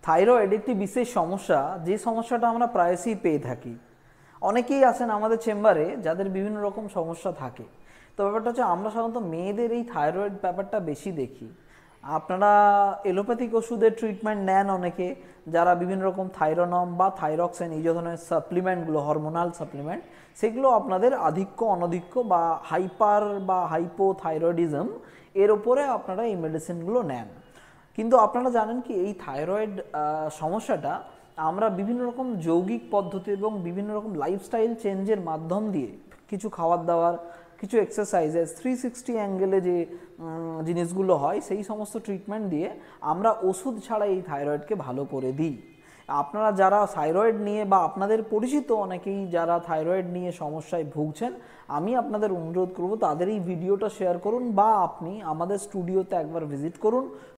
Thyroid একটি বিশেষ সমস্যা, যে সমস্যাটা আমরা প্রায়শই পেয়ে থাকি। অনেকেই আছেন আমাদের চেম্বারে যাদের বিভিন্ন রকম সমস্যা থাকে। তো ব্যাপারটা হচ্ছে, আমরা সাধারণত মেয়েদের এই থাইরয়েড ব্যাপারটা বেশি দেখি। আপনারা এলোপ্যাথিক ওষুধের ট্রিটমেন্ট নেন অনেকে, যারা বিভিন্ন রকম থাইরোনম বা থাইরক্সিন এই ধরনের সাপ্লিমেন্টগুলো, হরমোনাল সাপ্লিমেন্ট, সেগুলো আপনাদের আধিক্য অনধিক্য বা হাইপার বা হাইপোথাইরয়েডিজম এর ওপরে আপনারা এই মেডিসিনগুলো নেন। কিন্তু আপনারা জানেন কি, এই থাইরয়েড সমস্যাটা আমরা বিভিন্ন রকম যৌগিক পদ্ধতি এবং বিভিন্ন রকম লাইফস্টাইল চেঞ্জের মাধ্যম দিয়ে, কিছু খাবার দাবার, কিছু এক্সারসাইজেস, 360 অ্যাঙ্গেলে যে জিনিসগুলো হয়, সেই সমস্ত ট্রিটমেন্ট দিয়ে আমরা ওষুধ ছাড়া এই থাইরয়েডকে ভালো করে দিই। আপনারা যারা থাইরয়েড নিয়ে বা আপনাদের পরিচিত অনেকেই যারা থাইরয়েড নিয়ে সমস্যায় ভুগছেন, আমি আপনাদের অনুরোধ করব তাদের এই ভিডিওটা শেয়ার করুন, বা আপনি আমাদের স্টুডিওতে একবার ভিজিট করুন।